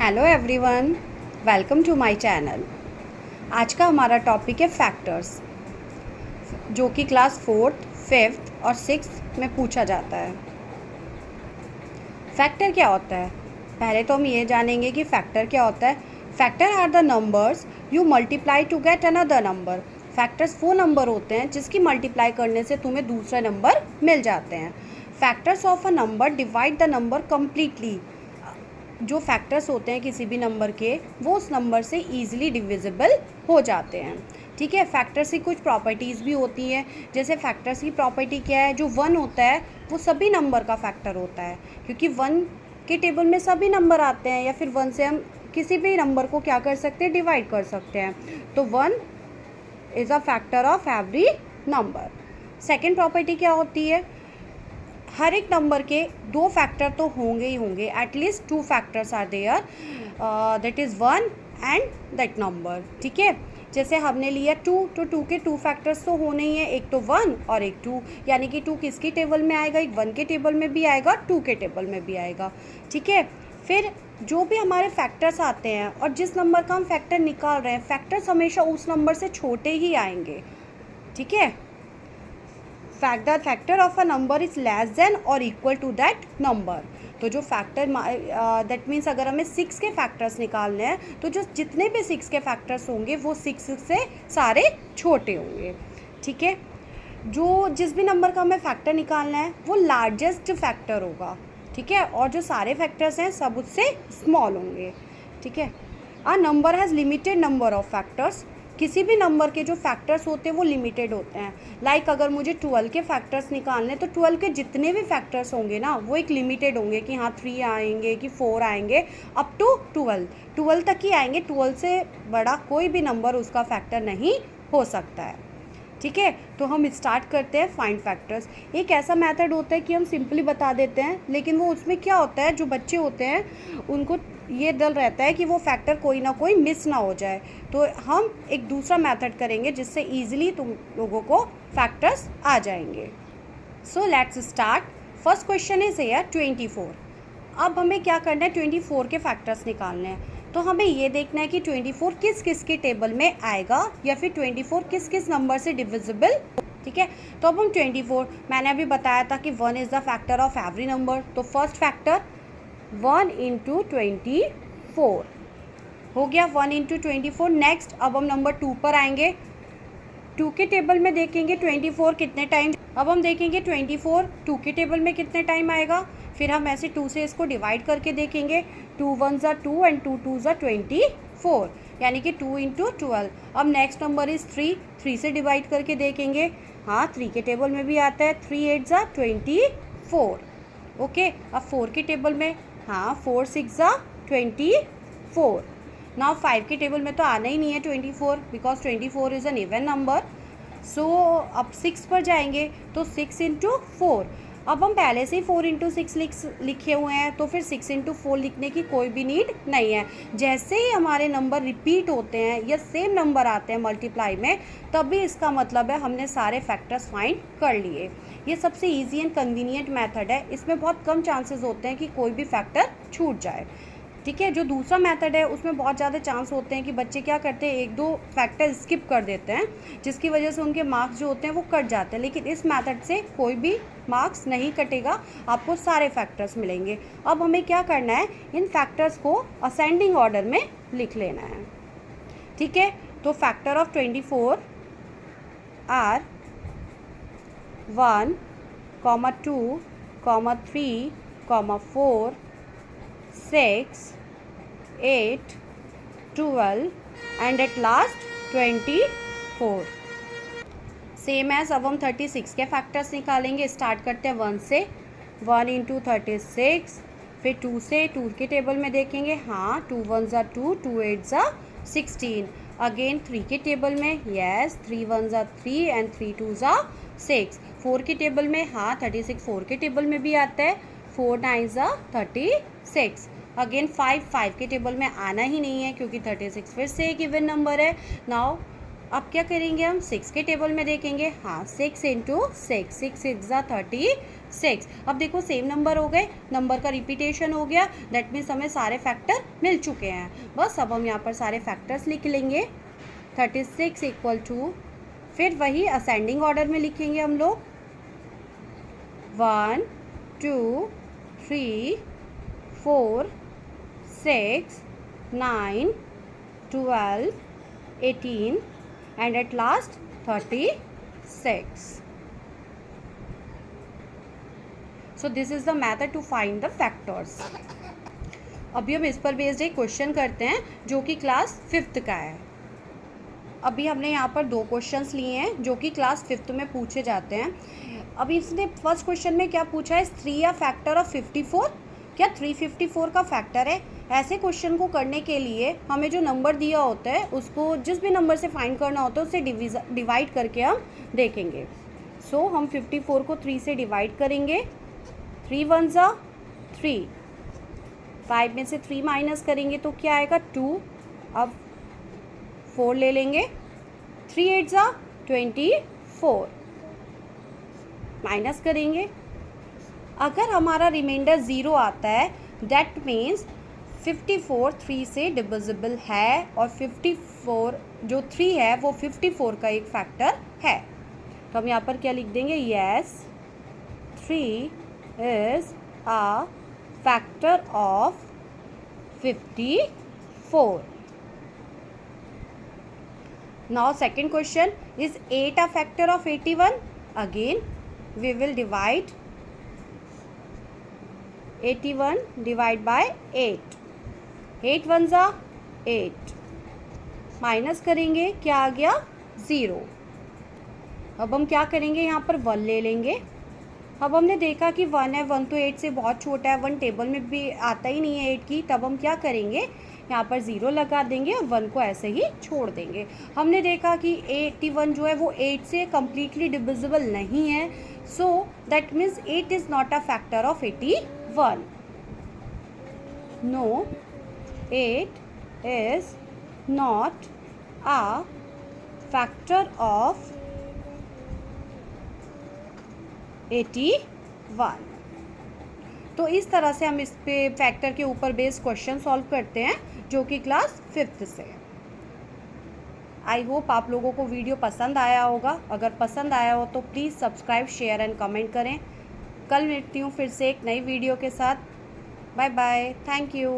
Hello everyone, welcome to my channel. आज का हमारा टॉपिक है फैक्टर्स, जो कि क्लास 4th, 5th और 6th में पूछा जाता है। फैक्टर क्या होता है? पहले तो हम ये जानेंगे कि फैक्टर क्या होता है। Factor are the numbers you multiply to get another number. Factors वो नंबर होते हैं जिसकी मल्टीप्लाई करने से तुम्हें दूसरा नंबर मिल जाते हैं। Factors of a number divide the number completely. जो फैक्टर्स होते हैं किसी भी नंबर के, वो उस नंबर से ईजिली डिविजिबल हो जाते हैं। ठीक है, फैक्टर्स की कुछ प्रॉपर्टीज़ भी होती हैं। जैसे फैक्टर्स की प्रॉपर्टी क्या है, जो 1 होता है वो सभी नंबर का फैक्टर होता है, क्योंकि 1 के टेबल में सभी नंबर आते हैं, या फिर 1 से हम किसी भी नंबर को क्या कर सकते हैं, डिवाइड कर सकते हैं। तो 1 is a factor of every number. Second property क्या होती है, हर एक नंबर के 2 फैक्टर तो होंगे ही होंगे। At least 2 factors are there, that is 1 and that number. ठीक है, जैसे हमने लिया 2, तो 2 के 2 फैक्टर्स तो होने ही हैं, एक तो 1 और एक 2। यानी कि 2 किसकी टेबल में आएगा, एक 1 के टेबल में भी आएगा, 2 के टेबल में भी आएगा। ठीक है, फिर जो भी हमारे फैक्टर्स आते हैं और जिस नंबर का हम फैक्टर निकाल रहे हैं, फैक्टर्स हमेशा उस नंबर से छोटे ही आएंगे। ठीक है, the factor of a number is less than और इक्वल टू दैट नंबर। तो जो फैक्टर दैट मीन्स अगर हमें 6 के फैक्टर्स निकालने हैं, तो जो जितने भी 6 के फैक्टर्स होंगे वो 6 से सारे छोटे होंगे। ठीक है, जो जिस भी नंबर का हमें फैक्टर निकालना है वो लार्जेस्ट फैक्टर होगा। ठीक है, और जो सारे फैक्टर्स हैं सब उससे स्मॉल होंगे। ठीक है, a number has limited number of factors. किसी भी नंबर के जो फैक्टर्स होते हैं वो लिमिटेड होते हैं। लाइक अगर मुझे 12 के फैक्टर्स निकालने, तो 12 के जितने भी फैक्टर्स होंगे ना, वो एक लिमिटेड होंगे कि हाँ 3 आएंगे कि 4 आएंगे, अप टू 12 तक ही आएंगे। 12 से बड़ा कोई भी नंबर उसका फैक्टर नहीं हो सकता है। ठीक है, तो हम स्टार्ट करते हैं फाइंड फैक्टर्स। एक ऐसा मेथड होता है कि हम सिंपली बता देते हैं, लेकिन वो उसमें क्या होता है, जो बच्चे होते हैं उनको ये डर रहता है कि वो फैक्टर कोई ना कोई मिस ना हो जाए। तो हम एक दूसरा मेथड करेंगे जिससे ईजिली तुम लोगों को फैक्टर्स आ जाएंगे। So let's start. First question is here 24। अब हमें क्या करना है, 24 के फैक्टर्स निकालने हैं। तो हमें ये देखना है कि 24 किस किस के टेबल में आएगा, या फिर 24 किस किस नंबर से डिविजिबल। ठीक है, तो अब हम 24, मैंने अभी बताया था कि 1 is the factor of every number. तो फर्स्ट फैक्टर 1 इंटू 24 हो गया, 1 इंटू 24। नेक्स्ट अब हम नंबर 2 पर आएंगे। 2 के टेबल में देखेंगे 24 कितने टाइम, अब हम देखेंगे 24 2 के टेबल में कितने टाइम आएगा। फिर हम ऐसे 2 से इसको डिवाइड करके देखेंगे। 2 1 2 एंड 2 2 24, यानी कि 2 इंटू 12। अब नेक्स्ट नंबर इज़ 3 से डिवाइड करके देखेंगे। हाँ, 3 के टेबल में भी आता है। 3 8 24। ओके, अब 4 के टेबल में, हाँ 4 6 24। नाउ 5 के टेबल में तो आना ही नहीं है 24, because 24 is an even number. So अब 6 पर जाएंगे, तो 6 इंटू 4। अब हम पहले से ही 4 इंटू 6 लिखे हुए हैं, तो फिर 6 इंटू 4 लिखने की कोई भी नीड नहीं है। जैसे ही हमारे नंबर रिपीट होते हैं या सेम नंबर आते हैं मल्टीप्लाई में, तभी इसका मतलब है हमने सारे फैक्टर्स फाइंड कर लिए। ये सबसे ईजी एंड कन्वीनियंट मेथड है। इसमें बहुत कम चांसेस होते हैं कि कोई भी फैक्टर छूट जाए। ठीक है, जो दूसरा मेथड है उसमें बहुत ज़्यादा चांस होते हैं कि बच्चे क्या करते हैं, 1-2 फैक्टर स्किप कर देते हैं, जिसकी वजह से उनके मार्क्स जो होते हैं वो कट जाते हैं। लेकिन इस मेथड से कोई भी मार्क्स नहीं कटेगा, आपको सारे फैक्टर्स मिलेंगे। अब हमें क्या करना है, इन फैक्टर्स को असेंडिंग ऑर्डर में लिख लेना है। ठीक है, तो factor of 24 are 1, 2, 3, 4, 6, 8, 12 and at last 24। Same as अब हम 36 के फैक्टर्स निकालेंगे। स्टार्ट करते हैं 1 से। 1 इंटू 36, फिर 2 से 2 के टेबल में देखेंगे। हाँ, 2 1 2, 2 8 16। अगेन 3 के टेबल में, यस 3 1 3 एंड 3 2 6। 4 के टेबल में, हाँ 36 4 के टेबल में भी आता है। 4 9 36। अगेन 5 के टेबल में आना ही नहीं है, क्योंकि 36 फिर से एक इवन नंबर है। नाउ अब क्या करेंगे हम 6 के टेबल में देखेंगे। हाँ 6 इंटू 6, 6 × 36। अब देखो सेम नंबर हो गए, नंबर का रिपीटेशन हो गया, दैट मीन्स हमें सारे फैक्टर मिल चुके हैं। बस अब हम यहाँ पर सारे फैक्टर्स लिख लेंगे। 36 इक्वल टू, फिर वही असेंडिंग ऑर्डर में लिखेंगे हम लोग, 1 2 3 4 6 9 12 18 and at last 36. So this is the method to find the factors. अभी हम इस पर बेस्ड एक क्वेश्चन करते हैं जो कि क्लास 5th का है। अभी हमने यहाँ पर 2 क्वेश्चंस लिए हैं जो कि क्लास 5th में पूछे जाते हैं। अभी इसने फर्स्ट क्वेश्चन में क्या पूछा है, 3 a फैक्टर ऑफ 54, क्या 354 का फैक्टर है। ऐसे क्वेश्चन को करने के लिए हमें जो नंबर दिया होता है उसको जिस भी नंबर से फाइंड करना होता है उससे डिवाइड करके हम देखेंगे। सो हम 54 को 3 से डिवाइड करेंगे, 3 1 ज़ा 3, 5 में से 3 माइनस करेंगे तो क्या आएगा 2। अब 4 ले लेंगे, 3 8 ज़ा 24, माइनस करेंगे। अगर हमारा रिमाइंडर 0 आता है दैट मीन्स 54 3 से डिविजिबल है और 54 जो 3 है वो 54 का एक फैक्टर है। तो हम यहाँ पर क्या लिख देंगे, yes 3 is a factor of 54। Now second question, is 8 a factor of 81। Again we will divide 81 divide by 8, 8 1 ज़ा 8, माइनस करेंगे क्या आ गया 0। अब हम क्या करेंगे, यहाँ पर 1 ले लेंगे। अब हमने देखा कि 1 है, 1 तो 8 से बहुत छोटा है, 1 टेबल में भी आता ही नहीं है 8 की। तब हम क्या करेंगे, यहाँ पर 0 लगा देंगे और 1 को ऐसे ही छोड़ देंगे। हमने देखा कि 81 जो है वो 8 से कम्प्लीटली डिविजिबल नहीं है, so that means 8 is not a factor of 81। No, 8 is not a factor of 81। तो इस तरह से हम इस पे फैक्टर के ऊपर बेस्ड क्वेश्चन सॉल्व करते हैं जो कि क्लास 5th से। आई होप आप लोगों को वीडियो पसंद आया होगा। अगर पसंद आया हो तो please subscribe, share and comment करें। कल मिलती हूँ फिर से एक नई वीडियो के साथ। Bye bye, thank you.